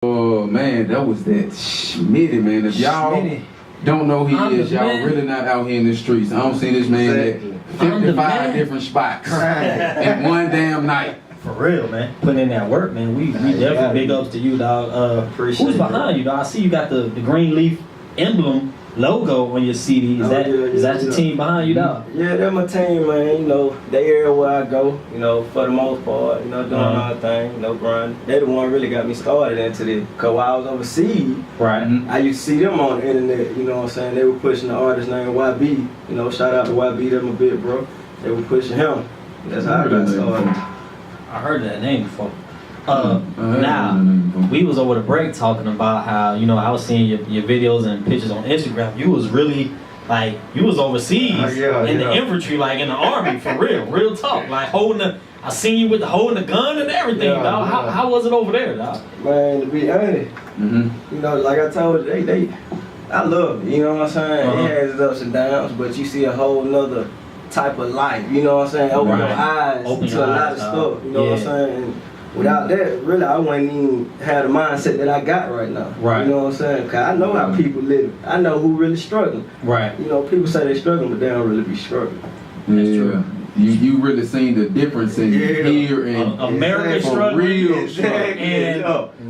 Oh man, that was that Schmitty, man. If y'all don't know who he is, y'all really not out here in the streets. I don't see this man at 55 different spots in one damn night. For real, man. Putting in that work, man. We definitely big ups to you, dog. Who's behind you, dog? I see you got the green leaf emblem logo on your CD. Is that your team behind you, dog? Yeah, they're my team, man. You know, they everywhere I go, you know, for the most part, you know, doing our thing, you know, grind. They the one really got me started into this. Cause while I was overseas, I used to see them on the internet, you know what I'm saying? They were pushing the artist named YB. You know, shout out to YB, they're my big bro. They were pushing him. That's how I got started. I heard that name before. Now, we was over the break talking about how, you know, I was seeing your videos and pictures on Instagram. You was really, like, you was overseas in the infantry, like in the army, for real talk. Like I seen you with holding the gun and everything, dog. How was it over there, dog? Man, to be honest, you know, like I told you, I love it, you know what I'm saying? It has its ups and downs, but you see a whole nother type of life, you know what I'm saying? Open your eyes to a lot of stuff, you know what I'm saying? And without that, really, I wouldn't even have the mindset that I got right now. You know what I'm saying? Cause I know how people live. I know who really struggling. You know, people say they struggling, but they don't really be struggling. That's true. You really seen the difference in here and America struggling and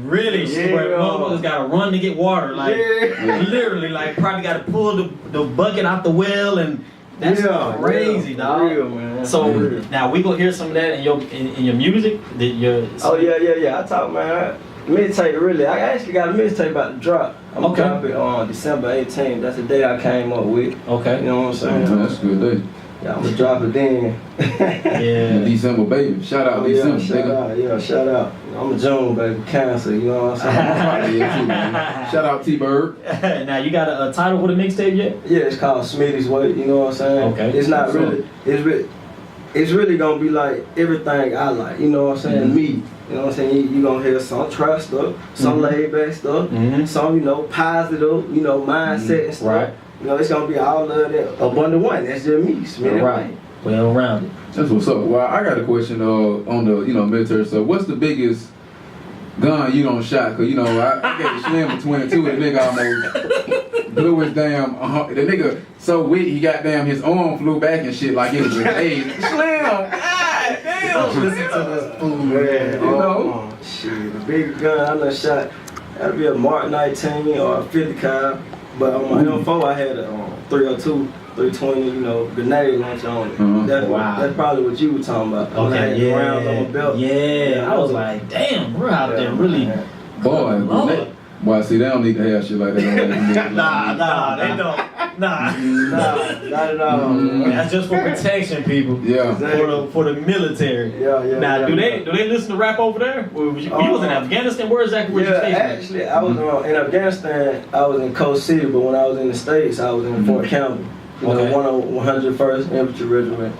really struggling. Motherfuckers gotta run to get water, like literally, like probably gotta pull the bucket out the well and. That's crazy, dog. Real, man. So now we gonna hear some of that in your music. I talk, man. Mixtape, really. I actually got a mixtape about to drop. I'm gonna drop it on December 18th. That's the day I came up with. You know what I'm saying? That's a good day. Yeah, I'm gonna drop it then. December, baby. Shout out December, shout out. I'm a June, baby. Cancer, you know what I'm saying? Shout out T-Bird. Now, you got a title for the mixtape yet? Yeah, it's called Smitty's Way, you know what I'm saying? It's not really, it's really gonna be like everything I like, you know what I'm saying? Me, you know what I'm saying? You gonna hear some trap stuff, some laid back stuff, some, you know, positive, you know, mindset and stuff. You know, it's gonna be all of that up under one. That's just me, Smitty. Well rounded. That's what's up. Well, I got a question on the military stuff. What's the biggest gun you done shot? Cause you know I gave Slim a 22 and the nigga almost blew his damn. The nigga so weak he got damn his arm flew back and shit like it was a grenade. Slim, god damn. Listen to this fool, man. You know, shit, the biggest gun I done shot. That'd be a Mark 19 or a 50 cal. But on my M4, I had a 302, 320, you know, grenade launcher on it. That's probably what you were talking about. Rounds on my belt. I was like, damn, we're out there really. Boy, see, they don't need to have shit like that. Nah, they don't. Nah, not at all. That's just for protection, people. Yeah. For the military. Now, do they listen to rap over there? You was in Afghanistan. Where exactly were you stationed? Actually, I was in Afghanistan. I was in Coast City, but when I was in the States, I was in Fort Campbell. You know, 101st Infantry Regiment.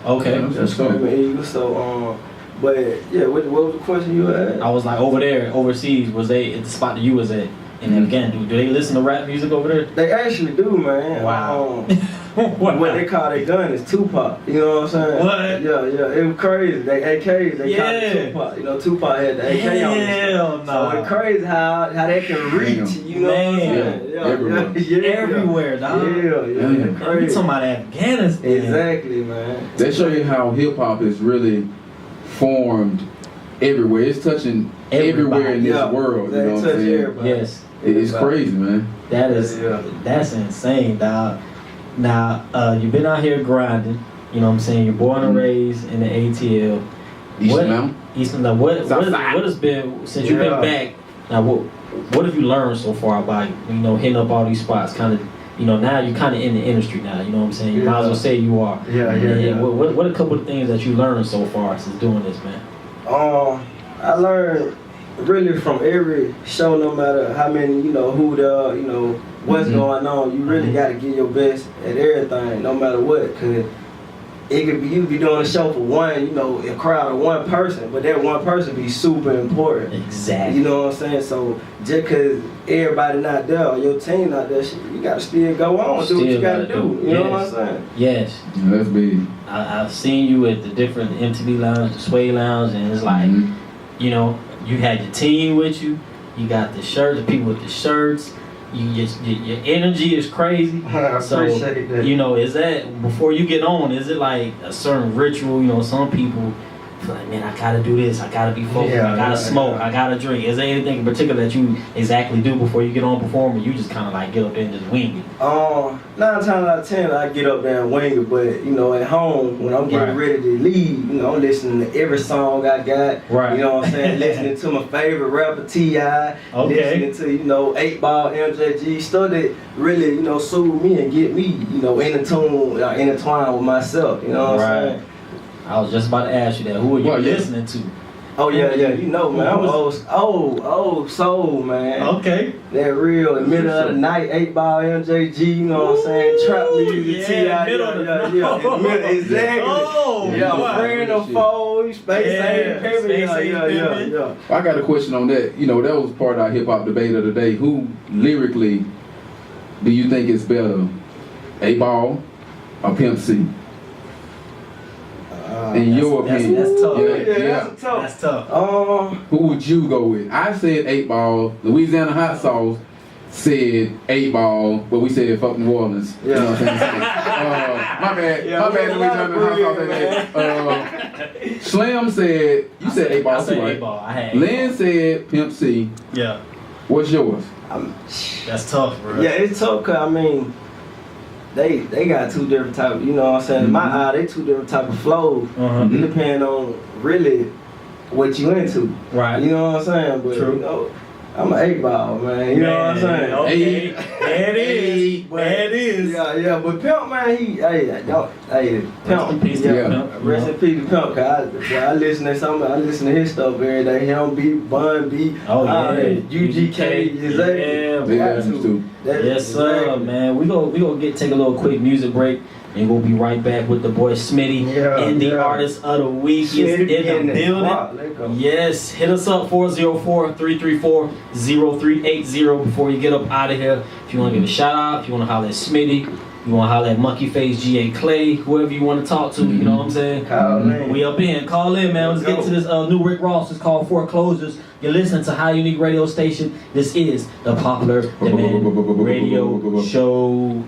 That's Screaming Eagle. So, but yeah, what was the question you had? I was like, over there, overseas, was they at the spot that you was at? In Afghanistan, do they listen to rap music over there? They actually do, man. Wow. What they call their gun is Tupac. You know what I'm saying? What? Yeah. It was crazy. They AKs, they call it Tupac. You know, Tupac had the AK on it. Hell no. So it's crazy how they can reach. You know what I'm saying? Everywhere, dog. Yeah. Crazy. You talking about Afghanistan? Exactly, man. They show you how hip hop is really formed everywhere. It's touching everywhere in this world. You know what I'm saying? Yes. It's crazy, man. That's insane, dog. Now, you've been out here grinding. You know what I'm saying? You're born and raised in the ATL. Eastern. Now, what has been since you've been back? Now, what have you learned so far about hitting up all these spots? Kind of, now you're kind of in the industry now. You know what I'm saying? You might as well say you are. What are a couple of things that you learned so far since doing this, man? I learned really from every show, no matter how many, who they are, what's going on. You really got to give your best at everything, no matter what. Cause it could be you be doing a show for one, a crowd of one person, but that one person be super important. Exactly. You know what I'm saying? So just cause everybody not there or your team not there, you got to still go on, do what you got to do. You know what I'm saying? Yes. That's big. I've seen you at the different MTV lounge, the Sway Lounge, and it's like, you had your team with you, You got the shirts, the people with the shirts. Your energy is crazy. I appreciate that. You know, is that before you get on? Is it like a certain ritual? You know, some people feel like, man, I gotta do this. I gotta be focused. I gotta smoke. I gotta drink. Is there anything in particular that you exactly do before you get on performing? You just kind of like get up there and just wing it. 9 times out of 10, I get up there and wing it. But you know, at home when I'm getting ready to leave, you know, I'm listening to every song I got. Right. You know what I'm saying? Listening to my favorite rapper T.I. Listening to, you know, 8 Ball, MJG, stuff that really, you know, soothe me and get me, you know, intertwined with myself. You know what I'm saying? I was just about to ask you that. Who are you listening to? Oh yeah, you know, man. I'm old soul, man. Okay. That real, the middle of the night, 8 Ball, MJG, you know what I'm saying? Trap music, T.I. Yeah, exactly. Oh, yeah, friend of foe, Space Age Pimpin', yeah. I got a question on that. You know, that was part of our hip hop debate of the day. Who lyrically do you think is better, 8 Ball or Pimp C? In your opinion, that's tough. That's tough. Who would you go with? I said 8 Ball. Louisiana Hot Sauce said 8 Ball, but we said fuck New Orleans. Yeah. You know what I'm saying? My bad, Louisiana Hot Sauce. Slim said, you said 8 Ball I said too, right? 8 Ball. I had Lynn said Pimp C. Yeah. What's yours? That's tough, bro. Yeah, it's tough, cause I mean, they got 2 different types, you know what I'm saying? In my eye, they 2 different type of flows. It depends on really what you into. Right. You know what I'm saying? But True. you know, I'm an 8 Ball, man. You know what I'm saying? Okay. There it is. There it is. Yeah, but Pimp, man, Pimp. Rest in peace to Pimp. Rest in peace to Pimp, cause I listen to his stuff every day. Him beat, Bun beat, UGK, Yes, sir, man. We gonna take a little quick music break. And we'll be right back with the boy Smitty and the artist of the week is in the building. Yes, hit us up 404-334-0380 before you get up out of here. If you want to give a shout out, if you want to holler at Smitty, you want to holler at Monkey Face, G.A. Clay, whoever you want to talk to, you know what I'm saying? We up in. Call in, man. Let's get to this new Rick Ross. It's called Foreclosures. You're listening to High Unique Radio Station. This is the Popular Demand Radio Show.